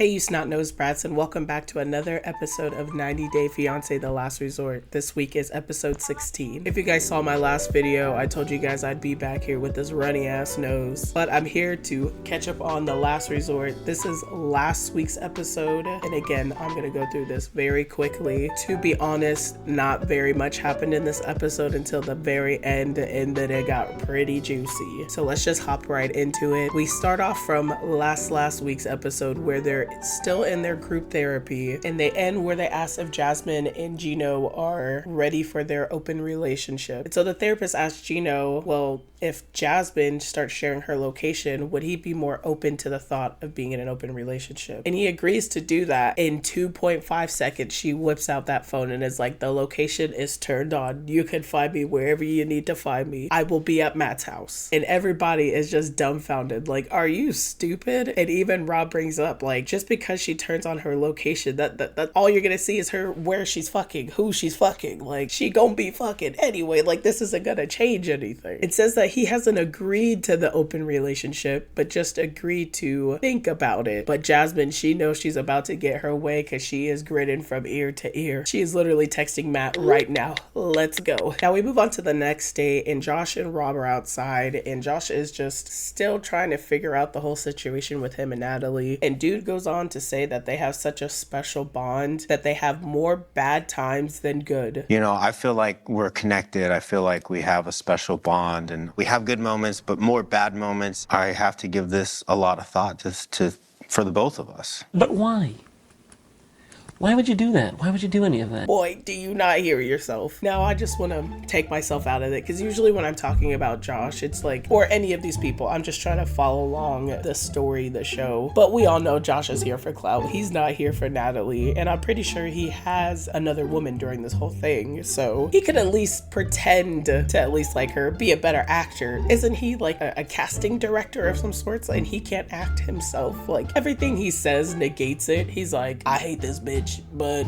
Hey you snot-nosed brats, and welcome back to another episode of 90 Day Fiancé The Last Resort. This week is episode 16. If you guys saw my last video, I told you guys I'd be back here with this runny ass nose, but I'm here to catch up on The Last Resort. This is last week's episode, and again, I'm gonna go through this very quickly. To be honest, not very much happened in this episode until the very end, and then it got pretty juicy. So let's just hop right into it. We start off from last week's episode where they're still in their group therapy, and they end where they ask if Jasmine and Gino are ready for their open relationship. And so the therapist asks Gino, well, if Jasmine starts sharing her location, would he be more open to the thought of being in an open relationship? And he agrees to do that. In 2.5 seconds, she whips out that phone and is like, the location is turned on. You can find me wherever you need to find me. I will be at Matt's house. And everybody is just dumbfounded. Like, are you stupid? And even Rob brings up, like, just because she turns on her location, that all you're gonna see is her where she's fucking, who she's fucking. Like, she gonna be fucking anyway. Like, this isn't gonna change anything. It says that he hasn't agreed to the open relationship, but just agreed to think about it. But Jasmine, she knows she's about to get her way because she is grinning from ear to ear. She is literally texting Matt right now. Let's go. Now we move on to the next day, and Josh and Rob are outside, and Josh is just still trying to figure out the whole situation with him and Natalie. And dude goes on to say that they have such a special bond, that they have more bad times than good. You know, I feel like we're connected. I feel like we have a special bond, and we have good moments, but more bad moments. I have to give this a lot of thought for the both of us. But why? Why would you do that? Why would you do any of that? Boy, do you not hear yourself. Now, I just want to take myself out of it, because usually when I'm talking about Josh, it's like, or any of these people, I'm just trying to follow along the story, the show. But we all know Josh is here for clout. He's not here for Natalie, and I'm pretty sure he has another woman during this whole thing, so he could at least pretend to at least like her, be a better actor. Isn't he like a casting director of some sorts, and he can't act himself? Like, everything he says negates it. He's like, I hate this bitch, but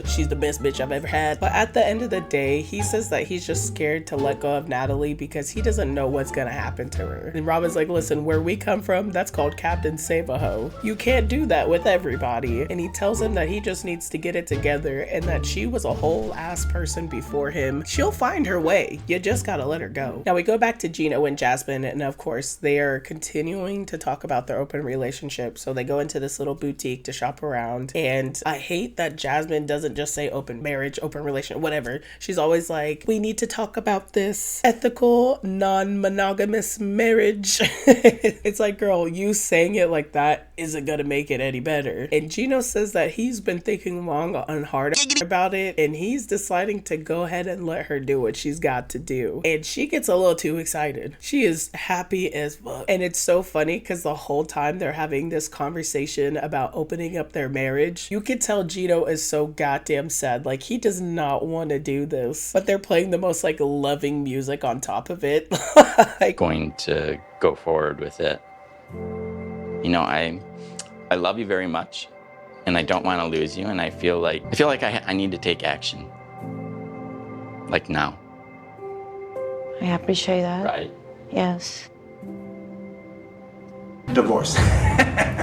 she's the best bitch I've ever had. But at the end of the day, he says that he's just scared to let go of Natalie because he doesn't know what's gonna happen to her. And Robin's like, listen, where we come from, that's called Captain Save-A-Ho. You can't do that with everybody. And he tells him that he just needs to get it together, and that she was a whole ass person before him. She'll find her way. You just gotta let her go. Now we go back to Gino and Jasmine, and of course they are continuing to talk about their open relationship. So they go into this little boutique to shop around, and I hate that Jasmine doesn't just say open marriage, open relation, whatever. She's always like, we need to talk about this ethical, non-monogamous marriage. It's like, girl, you saying it like that isn't gonna make it any better. And Gino says that he's been thinking long and hard about it, and he's deciding to go ahead and let her do what she's got to do. And she gets a little too excited. She is happy as fuck. And it's so funny because the whole time they're having this conversation about opening up their marriage, you can tell Gino is so goddamn sad. Like, he does not want to do this, but they're playing the most like loving music on top of it. Like, going to go forward with it. You know, I love you very much, and I don't want to lose you, and I feel like I need to take action, like now. I appreciate that. Right? Yes. Divorce.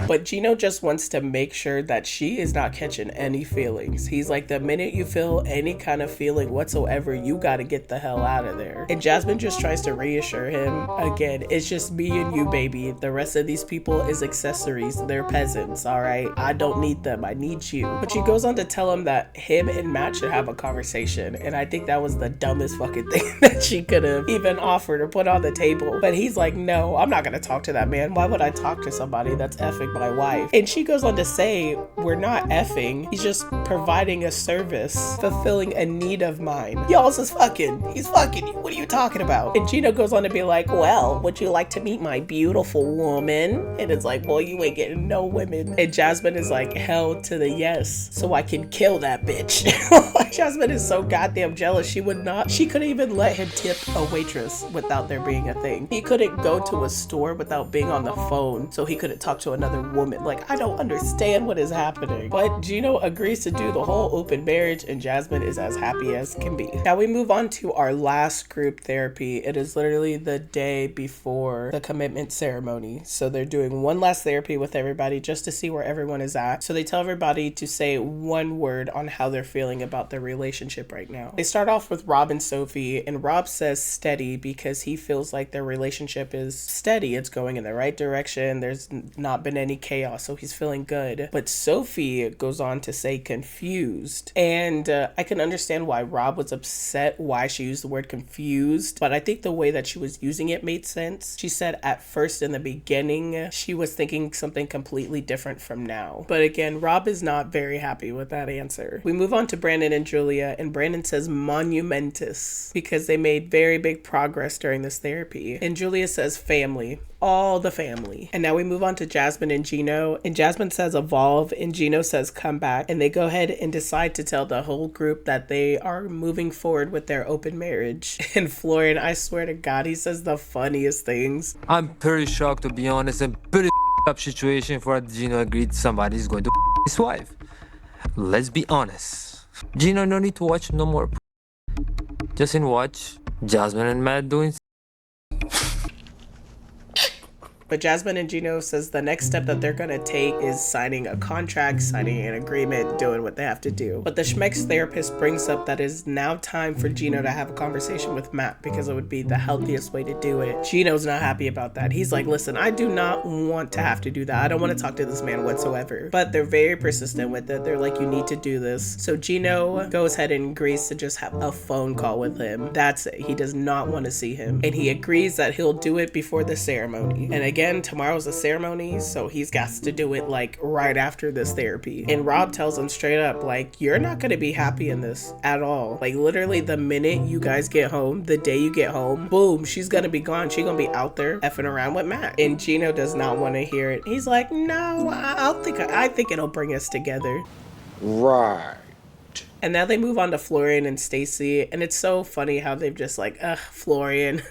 but Gino just wants to make sure that she is not catching any feelings. He's like, the minute you feel any kind of feeling whatsoever, you gotta get the hell out of there. And Jasmine just tries to reassure him, again, it's just me and you, baby. The rest of these people is accessories. They're peasants, all right? I don't need them. I need you. But she goes on to tell him that him and Matt should have a conversation. And I think that was the dumbest fucking thing that she could have even offered or put on the table. But he's like, no, I'm not gonna talk to that man. Why would I talk to somebody that's effing my wife? And she goes on to say, we're not effing. He's just providing a service, fulfilling a need of mine. Y'all is fucking. He's fucking you. What are you talking about? And Gino goes on to be like, well, would you like to meet my beautiful woman? And it's like, well, you ain't getting no women. And Jasmine is like, hell to the yes, so I can kill that bitch. Jasmine is so goddamn jealous. She couldn't even let him tip a waitress without there being a thing. He couldn't go to a store without being on the phone phone so he couldn't talk to another woman. Like, I don't understand what is happening. But Gino agrees to do the whole open marriage, and Jasmine is as happy as can be. Now we move on to our last group therapy. It is literally the day before the commitment ceremony. So they're doing one last therapy with everybody just to see where everyone is at. So they tell everybody to say one word on how they're feeling about their relationship right now. They start off with Rob and Sophie, and Rob says steady because he feels like their relationship is steady. It's going in the right direction. There's not been any chaos, so he's feeling good. But Sophie goes on to say confused. And I can understand why Rob was upset, why she used the word confused, but I think the way that she was using it made sense. She said at first in the beginning, she was thinking something completely different from now. But again, Rob is not very happy with that answer. We move on to Brandon and Julia, and Brandon says monumentous because they made very big progress during this therapy. And Julia says family. All the family. And now we move on to Jasmine and Gino, and Jasmine says evolve and Gino says come back, and they go ahead and decide to tell the whole group that they are moving forward with their open marriage. And Florian, I swear to God, he says the funniest things. I'm pretty shocked, to be honest, and pretty up situation for Gino agreed somebody's going to his wife. Let's be honest. Gino, no need to watch no more. Just watch Jasmine and Matt doing. But Jasmine and Gino says the next step that they're going to take is signing a contract, signing an agreement, doing what they have to do. But the Schmeck's therapist brings up that it is now time for Gino to have a conversation with Matt because it would be the healthiest way to do it. Gino's not happy about that. He's like, listen, I do not want to have to do that. I don't want to talk to this man whatsoever. But they're very persistent with it. They're like, you need to do this. So Gino goes ahead and agrees to just have a phone call with him. That's it. He does not want to see him. And he agrees that he'll do it before the ceremony. And again, tomorrow's the ceremony, so he's got to do it like right after this therapy. And Rob tells him straight up, like, you're not going to be happy in this at all. Like, literally the minute you guys get home, the day you get home, boom, she's going to be gone. She's going to be out there effing around with Matt. And Gino does not want to hear it. He's like, no, I think it'll bring us together. Right. And now they move on to Florian and Stacy, and it's so funny how they've just like, Florian,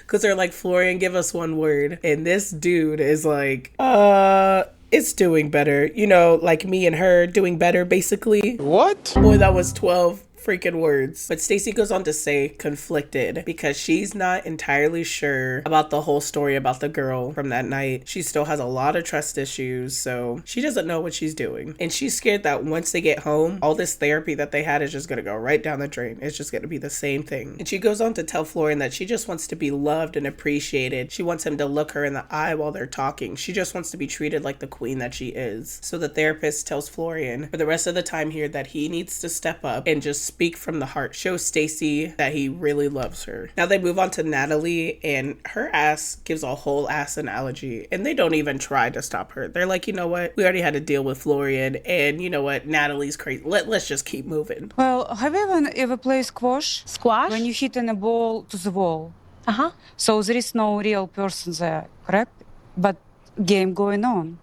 because they're like, Florian, give us one word. And this dude is like, it's doing better. You know, like me and her doing better, basically. What? Boy, that was 12 freaking words. But Stacy goes on to say conflicted because she's not entirely sure about the whole story about the girl from that night. She still has a lot of trust issues, so she doesn't know what she's doing. And she's scared that once they get home, all this therapy that they had is just gonna go right down the drain. It's just gonna be the same thing. And she goes on to tell Florian that she just wants to be loved and appreciated. She wants him to look her in the eye while they're talking. She just wants to be treated like the queen that she is. So the therapist tells Florian for the rest of the time here that he needs to step up and just speak from the heart, show Stacy that he really loves her. Now they move on to Natalie, and her ass gives a whole ass analogy, and they don't even try to stop her. They're like, you know what, we already had to deal with Florian, and you know what, Natalie's crazy. Let's just keep moving. Well, have you ever played squash? Squash? When you hit a ball to the wall. Uh-huh. So there is no real person there, correct? But game going on.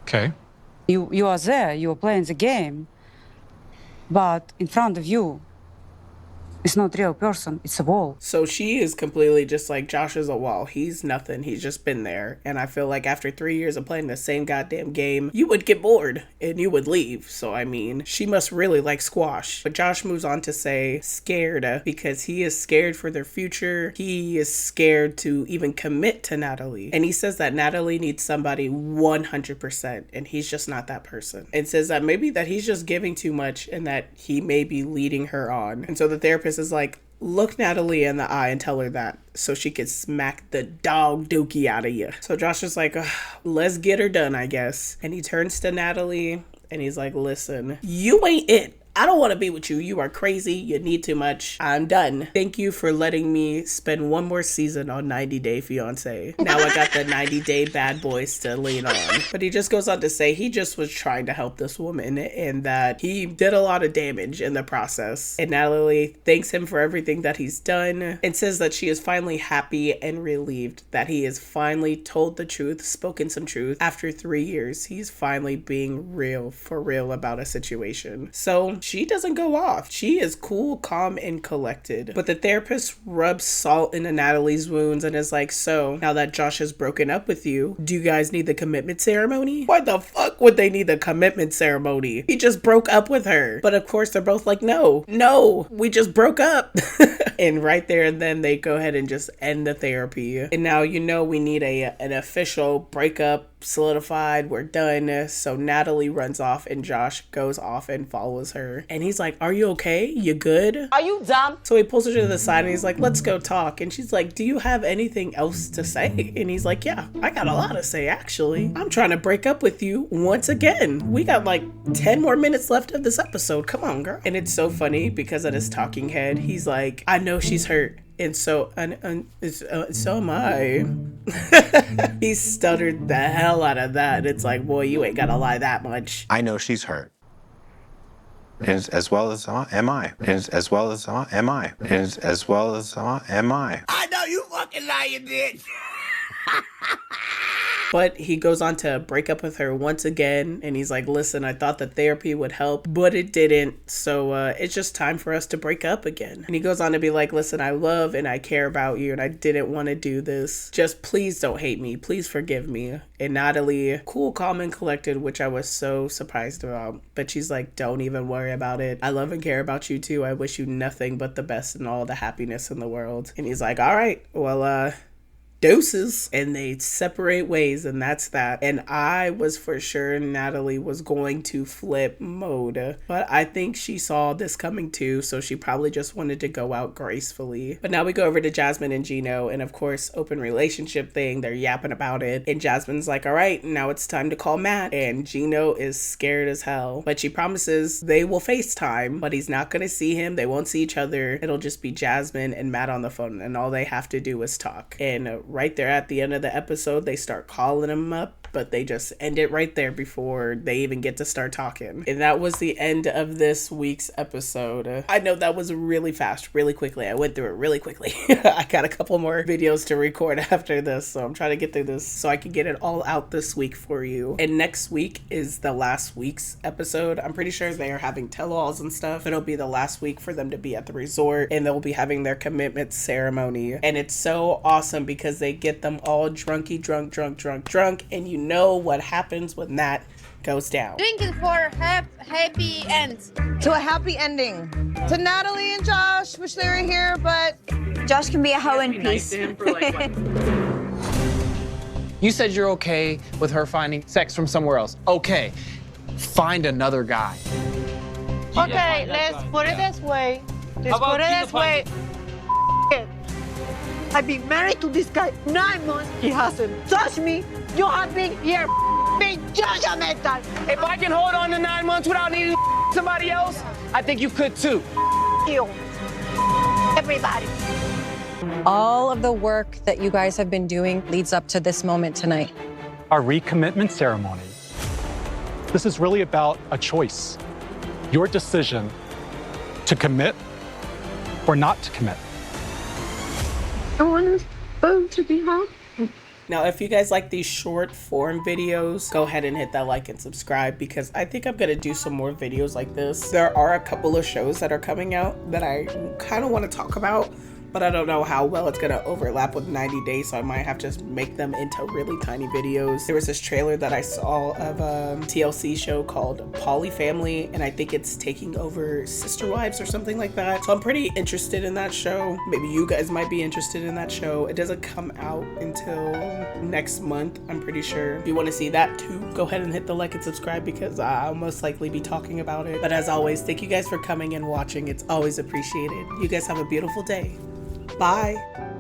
Okay. You are there, you are playing the game. But in front of you, it's not real person, it's a wall. So she is completely just like, Josh is a wall. He's nothing. He's just been there. And I feel like after 3 years of playing the same goddamn game, you would get bored and you would leave. So, I mean, she must really like squash. But Josh moves on to say scared because he is scared for their future. He is scared to even commit to Natalie. And he says that Natalie needs somebody 100%. And he's just not that person. And says that maybe that he's just giving too much and that he may be leading her on. And so the therapist is like, look Natalie in the eye and tell her that so she can smack the dog dookie out of you. So Josh is like, let's get her done, I guess. And he turns to Natalie and he's like, listen, you ain't it. I don't want to be with you. You are crazy. You need too much. I'm done. Thank you for letting me spend one more season on 90 Day Fiancé. Now I got the 90 Day Bad Boys to lean on. But he just goes on to say he just was trying to help this woman and that he did a lot of damage in the process. And Natalie thanks him for everything that he's done and says that she is finally happy and relieved that he has finally told the truth, spoken some truth. After 3 years, he's finally being real, for real about a situation. So she doesn't go off. She is cool, calm, and collected. But the therapist rubs salt into Natalie's wounds and is like, so now that Josh has broken up with you, do you guys need the commitment ceremony? Why the fuck would they need the commitment ceremony? He just broke up with her. But of course, they're both like, no, we just broke up. And right there and then they go ahead and just end the therapy. And now, you know, we need an official breakup solidified. We're done. So Natalie runs off and Josh goes off and follows her. And he's like, are you okay? You good? Are you dumb? So he pulls her to the side and he's like, let's go talk. And she's like, do you have anything else to say? And he's like, yeah, I got a lot to say, actually. I'm trying to break up with you once again. We got like 10 more minutes left of this episode. Come on, girl. And it's so funny because at his talking head, he's like, I know she's hurt. And so am I. He stuttered the hell out of that. It's like, boy, you ain't gotta lie that much. I know she's hurt. As well as am I. As well as am I. As well as am I. I know you fucking lying, bitch. But he goes on to break up with her once again. And he's like, listen, I thought that therapy would help, but it didn't. So it's just time for us to break up again. And he goes on to be like, listen, I love and I care about you. And I didn't want to do this. Just please don't hate me. Please forgive me. And Natalie, cool, calm, and collected, which I was so surprised about. But she's like, don't even worry about it. I love and care about you too. I wish you nothing but the best and all the happiness in the world. And he's like, all right, well, deuces. And they separate ways, and that's that. And I was for sure Natalie was going to flip mode, but I think she saw this coming too, so she probably just wanted to go out gracefully. But now we go over to Jasmine and Gino, and of course, open relationship thing, they're yapping about it, and Jasmine's like, all right, now it's time to call Matt. And Gino is scared as hell, but she promises they will FaceTime, but he's not gonna see him, they won't see each other, it'll just be Jasmine and Matt on the phone, and all they have to do is talk. And right there at the end of the episode, they start calling him up, but they just end it right there before they even get to start talking. And that was the end of this week's episode. I know that was really fast, really quickly. I went through it really quickly. I got a couple more videos to record after this, so I'm trying to get through this so I can get it all out this week for you. And next week is the last week's episode. I'm pretty sure they are having tell-alls and stuff. It'll be the last week for them to be at the resort, and they'll be having their commitment ceremony. And it's so awesome because they get them all drunk, and you know what happens when that goes down. Drinking for happy ends. To a happy ending. To Natalie and Josh, wish they were here, but Josh can be a hoe in peace. You said you're okay with her finding sex from somewhere else. Okay, find another guy. Okay, let's put it this way. I've been married to this guy 9 months. He hasn't touched me. You have been here being judgmental. If I can hold on to 9 months without needing somebody else, I think you could too. You. Everybody. All of the work that you guys have been doing leads up to this moment tonight. Our recommitment ceremony. This is really about a choice. Your decision to commit or not to commit. I want us both to be happy. Now, if you guys like these short form videos, go ahead and hit that like and subscribe, because I think I'm gonna do some more videos like this. There are a couple of shows that are coming out that I kind of want to talk about, but I don't know how well it's gonna overlap with 90 Days, so I might have to make them into really tiny videos. There was this trailer that I saw of a TLC show called Poly Family, and I think it's taking over Sister Wives or something like that. So I'm pretty interested in that show. Maybe you guys might be interested in that show. It doesn't come out until next month, I'm pretty sure. If you want to see that too, go ahead and hit the like and subscribe, because I'll most likely be talking about it. But as always, thank you guys for coming and watching. It's always appreciated. You guys have a beautiful day. Bye.